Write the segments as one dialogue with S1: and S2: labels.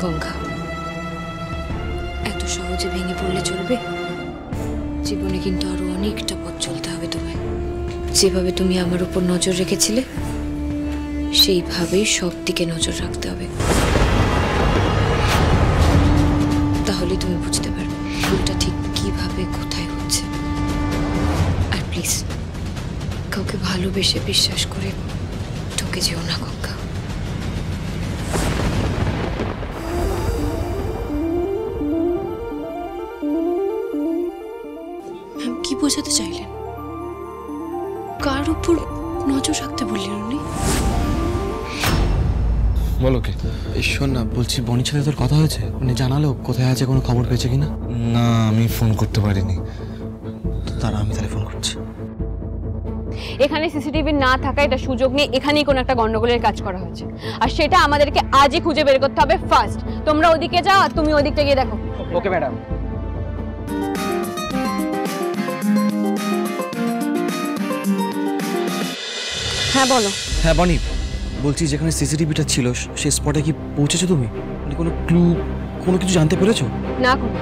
S1: গঙ্গা, এত সহজে ভেঙে পড়লে চলবে? জীবনে কিন্তু আরো অনেকটা পথ চলতে হবে তোমায়। যেভাবে তুমি আমার উপর নজর রেখেছিলে সেইভাবেই সব দিকে নজর রাখতে হবে, তাহলে তুমি বুঝতে পারবে ভুলটা ঠিক কিভাবে কোথায় হচ্ছে। আর প্লিজ কাউকে ভালোবেসে বিশ্বাস করে ঠকে যেও না গঙ্গা। কি বোঝাতে চাইলেন? কার উপর নজর রাখতে বললেন উনি?
S2: বলো কি?
S3: শোন না, বলছি বনির সাথে তোর কথা হয়েছে? মানে জানালো কোথায় আছে, কোনো খবর পেয়েছে কিনা?
S2: না, আমি ফোন করতে পারিনি।
S3: তারা আমি তাহলে ফোন করছি।
S4: এখানে সিসিটিভি না থাকা এটা সুযোগ নিয়ে এখানেই কোনো একটা গন্ডগোলের কাজ করা হয়েছে, আর সেটা আমাদেরকে আজই খুঁজে বের করতে হবে ফার্স্ট। তোমরা ওদিকে যাও আর তুমি ওদিকটা গিয়ে দেখো।
S5: Okay madam.
S4: হ্যাঁ বলো।
S3: হ্যাঁ বনি, বলছি যেখানে সিসিটিভিটা ছিল সেই স্পটে কি পৌঁছেছো তুমি? মানে কোনো ক্লু, কোনো কিছু জানতে পেরেছো?
S4: না কোনো।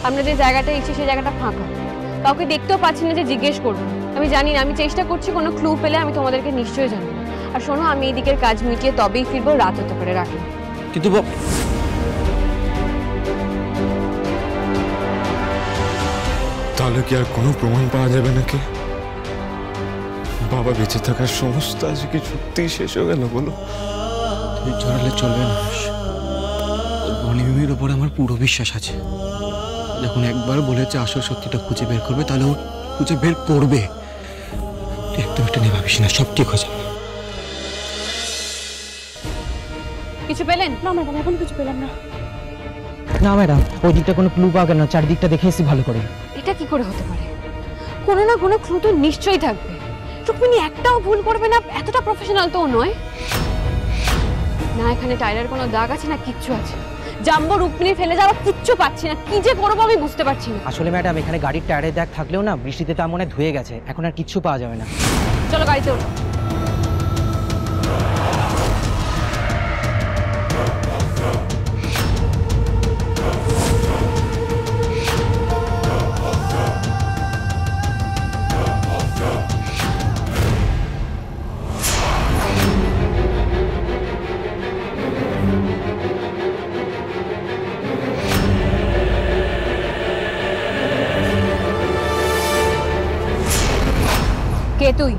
S4: আমরা যে জায়গাটা এসেছি সেই জায়গাটা ফাঁকা, কাউকে দেখতেও পাচ্ছি না যে জিজ্ঞেস করবো। আমি জানি না, আমি চেষ্টা করছি, কোনো ক্লু পেলে আমি তোমাদেরকে নিশ্চয়ই জানাবো। আর শোনো, আমি এই দিকের কাজ মিটিয়ে তবেই ফিরবো, রাত হতে পারে, রাখি।
S3: কিন্তু
S2: তাহলে কি আর কোনো প্রমাণ পাওয়া যাবে নাকি? বাবা বেঁচে থাকার সমস্ত আজকে সত্যিই শেষ হয়ে গেল? বলো,
S3: তুই জড়ালে চলবে না। বনি মিমির ওপরে আমার পুরো বিশ্বাস আছে। যখন একবার বলেছে আসল সত্যিটা খুঁজে বের করবে, তাহলে ও খুঁজে বের করবে। তুই একটু একটু নিয়ে ভাবিস না, সব ঠিক হয়ে যাবে।
S4: কিছু পেলেন?
S6: না ম্যাডাম, এখন কিছু পেলাম না। না ম্যাডাম, ওই দিকটা কোনো ক্লু পাওয়া গেল না, চারদিকটা দেখে এসেছি ভালো করে।
S4: এটা কি করে হতে পারে? কোনো না কোনো ক্লু তো নিশ্চয়ই থাকবে। রুক্মিণী একটাও ভুল করবে না, এতটা প্রফেশনাল তো নয়। না এখানে টায়ারের কোনো দাগ আছে না কিচ্ছু আছে। জাম্বো রুক্মিণী ফেলে যাওয়া কিচ্ছু পাচ্ছি না, কি যে করবো আমি বুঝতে পারছি না।
S6: আসলে ম্যাডাম, এখানে গাড়ির টায়ারের দাগ থাকলেও না বৃষ্টিতে তা মনে ধুয়ে গেছে, এখন আর কিচ্ছু পাওয়া যাবে না।
S4: চলো গাড়িতে ওঠো। কে তুই?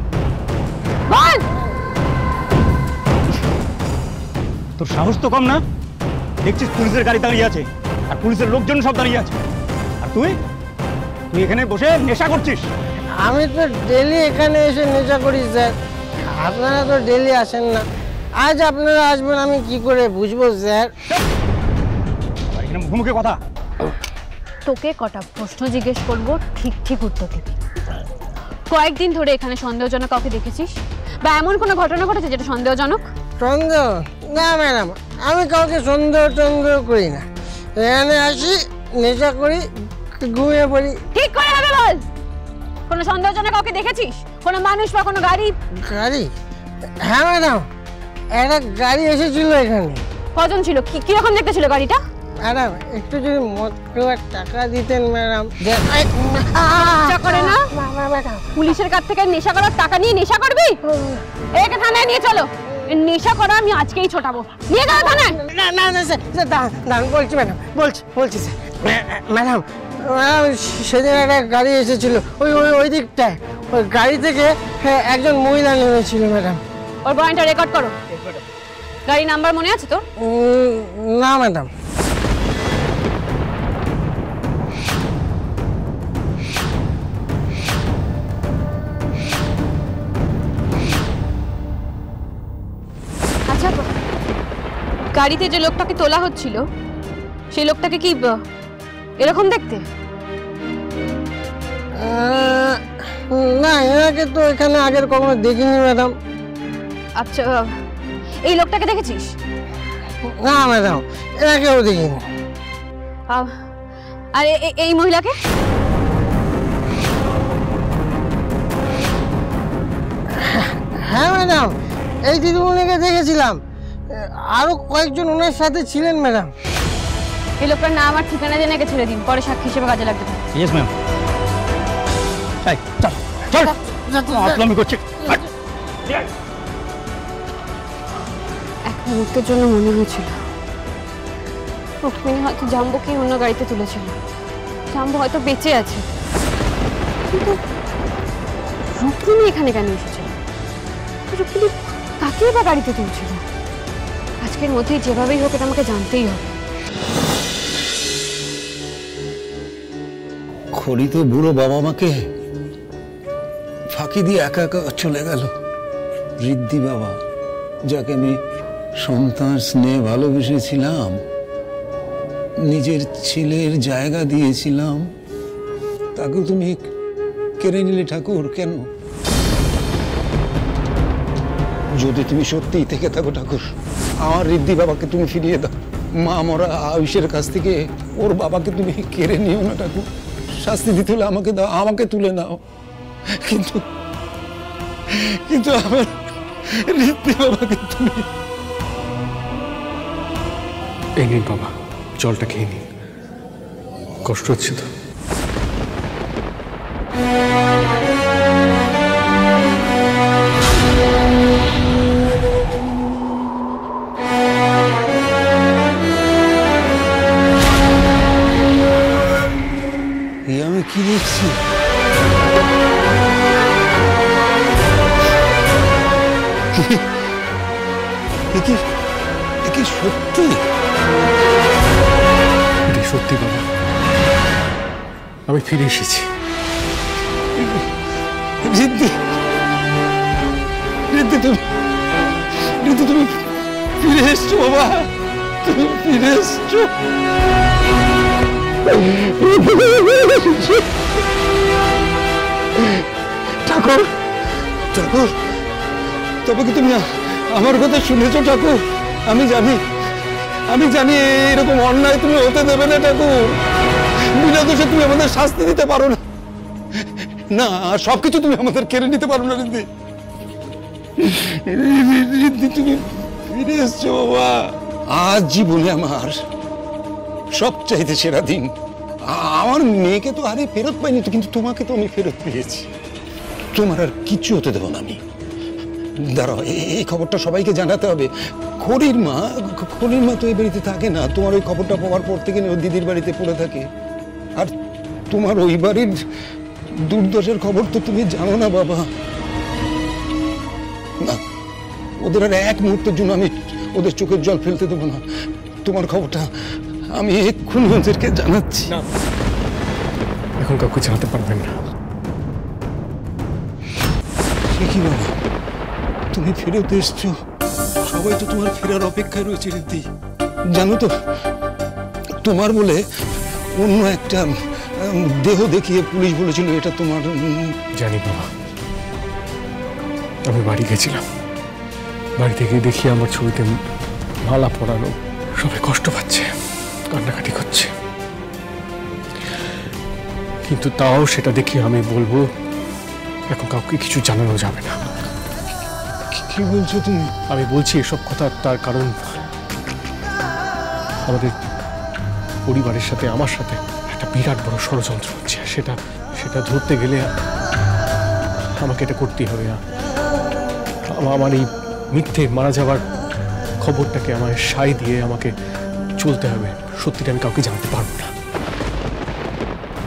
S4: বল।
S5: তোর সাহস তো কম না? দেখছিস পুলিশের গাড়ি দাঁড়িয়ে আছে আর পুলিশের লোকজন সব দাঁড়িয়ে আছে, আর তুই এখানে বসে নেশা করছিস।
S7: আমি তো ডেলি এখানে এসে নেশা করি স্যার, আপনারা তো ডেলি আসেন না। আজ আপনারা আসবেন আমি কি করে বুঝবো স্যার?
S5: এখানে মুখে কথা।
S4: তোকে কটা প্রশ্ন জিজ্ঞেস করবো, ঠিক ঠিক উত্তর দিবি। কয়েকদিন ধরে এখানে সন্দেহজনক কাউকে দেখেছিস, বা এমন কোনো ঘটনা ঘটেছে যেটা সন্দেহজনক?
S7: সন্দেহ? না ম্যাডাম, আমি কাউকে সন্দেহ করি না। এখানে আসি, নেশা করি, ঘুমিয়ে পড়ি।
S4: ঠিক করে হবে বল। কোনো সন্দেহজনক কাউকে দেখেছিস? কোনো মানুষ বা কোনো গাড়ি?
S7: গাড়ি? হ্যাঁ ম্যাডাম, একটা গাড়ি এসেছিল এখানে।
S4: কজন ছিল? কিরকম দেখতে ছিল গাড়িটা?
S7: ম্যাডাম একটু যদি মদ খাওয়ার টাকা দিতেন ম্যাডাম।
S4: নেশা করে না? পুলিশের কাছ থেকে নেশা করার টাকা নিয়ে নেশা করবি? একে থানায় নিয়ে চলো। নেশা করা আমি আজকেই ছোটাবো, নিয়ে যাও থানায়।
S7: না না না স্যার, দাঁড়ান বলছি ম্যাডাম, বলছি স্যার। ম্যাডাম সেদিন একটা গাড়ি এসেছিল ওই দিকটায়, ওই গাড়ি থেকে একজন মহিলা নেমেছিল ম্যাডাম।
S4: ওর বয়ানটা রেকর্ড করো। গাড়ি নাম্বার মনে আছে তোর?
S7: না ম্যাডাম।
S4: আচ্ছা, গাড়িতে যে লোকটাকে তোলা হচ্ছিল সেই লোকটাকে কি এরকম দেখতে?
S7: না, এনাকে তো এখানে আগের কখনো দেখিনি ম্যাডাম।
S4: আচ্ছা, এই লোকটাকে দেখেছিস?
S7: না ম্যাডাম, এনাকেও দেখিনি।
S4: আর এই মহিলাকে?
S7: হ্যাঁ ম্যাডাম, এই দিদিমণিকে দেখেছিলাম, আরো কয়েকজন ওনার সাথে ছিলেন ম্যাডাম।
S4: এই লোকটার নাম আর ঠিকানা জেনে ছেড়ে দিন, পরে সাক্ষী হিসেবে কাজে লাগবে।
S5: Yes ma'am. এই চল চল, আপলামি করছে।
S4: এক মুহূর্তের জন্য মনে হয়েছিল রুক্মিণী হয়তো জাম্বুকে অন্য গাড়িতে তুলেছিল, জাম্বু হয়তো বেঁচে আছে, কিন্তু রুক্মিণী এখানে কেন এসেছিল? রুক্মিণী কাকে বা গাড়িতে তুলছিল? আজকের মধ্যেই যেভাবেই হোক এটা আমাকে জানতেই হবে।
S8: খড়ি তো বুড়ো বাবা মাকে ফাঁকি দিয়ে একা একা চলে গেল। ঋদ্ধি বাবা, যাকে আমি সন্তান স্নেহে ভালোবেসেছিলাম, নিজের ছেলের জায়গা দিয়েছিলাম, তাকেও তুমি কেড়ে নিলে ঠাকুর। কেন? যদি তুমি সত্যিই থেকে থাকো ঠাকুর, আমার ঋদ্ধি বাবাকে তুমি ফিরিয়ে দাও। মা মরা আয়ুষের কাছ থেকে ওর বাবাকে তুমি কেড়ে নিও না ঠাকুর। শাস্তি দিতে হলে আমাকে দাও, আমাকে তুলে নাও, কিন্তু কিন্তু আমার ঋদ্ধি বাবাকে তুমি।
S3: এই নিন বাবা, জলটা খেয়ে নিন, কষ্ট হচ্ছে তো।
S8: আমি কি দেখছি? সত্যি
S3: সত্যি বাবা, আমি ফিরে এসেছি।
S8: ঋদ্ধি, ঋদ্ধি তুমি, ঋদ্ধি তুমি ফিরে এসছো বাবা, তুমি ফিরে এসছো। ঠাকুর, ঠাকুর, তবে কি তুমি আমার কথা শুনেছো ঠাকুর? আমি জানি এরকম অন্যায় তুমি হতে দেবে না ঠাকুর। বিনা দোষে তুমি আমাদের শাস্তি দিতে পারো না, না সবকিছু তুমি আমাদের কেড়ে নিতে পারো না। ঋদ্ধি, ঋদ্ধি তুমি ফিরে এসছো বাবা। আজ জীবনে আমার সবচাইতে সেরা দিন। আমার মেয়েকে তো আরে ফেরত পাইনি তো, কিন্তু তোমাকে তো আমি ফেরত পেয়েছি। তোমার আর কিচ্ছু হতে দেবো না আমি। দাঁড়াও, এই খবরটা সবাইকে জানাতে হবে। খড়ির মা তো এই বাড়িতে থাকে না। তোমার ওই খবরটা পাওয়ার পর থেকে ওর দিদির বাড়িতে পড়ে থাকে। আর তোমার ওই বাড়ির দুর্দশার খবর তো তুমি জানো না বাবা। না, ওদের আর এক মুহূর্তের জন্য আমি ওদের চোখের জল ফেলতে দেবো না। তোমার খবরটা আমি এক্ষুনি ওদেরকে জানাচ্ছি।
S3: এখন কাউকে জানাতে পারবেন না।
S8: সে কি বাবা, তুমি ফেরত এসছো, সবাই তো তোমার ফেরার অপেক্ষায় রয়েছে। ঋদ্ধি, জানো তো তোমার বলে অন্য একটা দেহ দেখিয়ে পুলিশ বলেছিল এটা তোমার।
S3: জানি বাবা, আমি বাড়ি গেছিলাম, বাড়ি থেকে দেখি আমার ছবিতে মালা পরানো, সবাই কষ্ট পাচ্ছে, কান্নাকাটি করছে, কিন্তু তাও সেটা দেখি আমি বলবো এখন কাউকে কিছু জানানো যাবে না।
S8: কি বলছো তুমি?
S3: আমি বলছি এসব কথা তার কারণ আমাদের পরিবারের সাথে আমার সাথে একটা বিরাট বড় ষড়যন্ত্র হচ্ছে। সেটা ধরতে গেলে আমাকে এটা করতেই হবে। আমার এই মিথ্যে মারা যাওয়ার খবরটাকে আমার সায় দিয়ে আমাকে চলতে হবে। সত্যিটা আমি কাউকে জানতে পারবো না।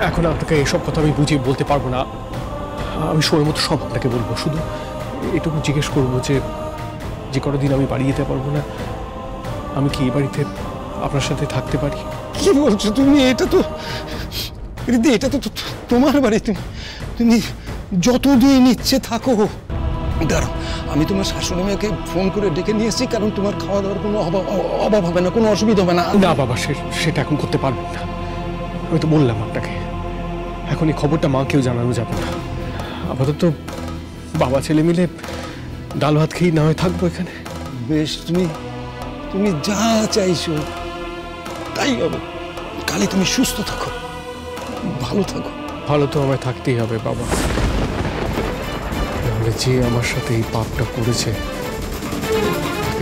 S3: এখন আপনাকে এসব কথা আমি বুঝিয়ে বলতে পারবো না। আমি সময় মতো সব আপনাকে বলবো। শুধু এটুকু জিজ্ঞেস করবো যে কোনো দিন আমি বাড়ি যেতে পারবো না, আমি কি এই বাড়িতে আপনার সাথে থাকতে পারি?
S8: কি বলছো তুমি? এটা তো ঋদ্ধি, এটা তো তোমার বাড়ি। তুমি যতদিন ইচ্ছে থাকো। দাঁড়াও, আমি তোমার শাশুড়ি মেয়েকে ফোন করে ডেকে নিয়ে এসেছি, কারণ তোমার খাওয়া দাওয়ার কোনো অভাব হবে না, কোনো অসুবিধা হবে না।
S3: না বাবা, সেটা এখন করতে পারবেন না। আমি তো বললাম আপনাকে, এখন এই খবরটা মাকেও জানানো যাবে না। আপাতত বাবা ছেলে মিলে ডাল ভাত খেয়ে না হয় থাকবো এখানে।
S8: বেশ, তুমি যা চাইছো তাই হবে। কালে তুমি সুস্থ থাকো, ভালো থাকো।
S3: ভালো তো আমায় থাকতেই হবে বাবা, নাহলে যে আমার সাথে এই পাপটা করেছে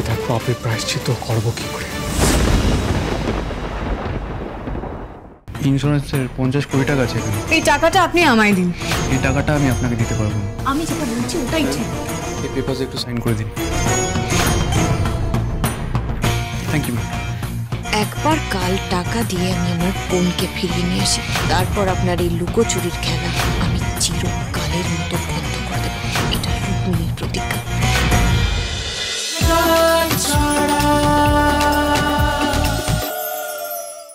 S2: তার পাপের প্রায়শ্চিত্ত করবো কি করে?
S3: ইন্স্যুরেন্সের 50 কোটি টাকা আছে এখানে।
S9: এই টাকাটা আপনি আমায় দিন।
S3: এই টাকাটা আমি আপনাকে দিতে পারবো না।
S9: আমি যেটা বলছি ওটাই ঠিক।
S3: এই পেপারসে একটু সাইন করে দিন। Thank you ma'am.
S1: একবার কাল টাকা দিয়ে আমি আমার বোনকে ফিরিয়ে নিয়ে আসি, তারপর আপনার এই লুকোচুরির খেলা আমি চিরকালের মতো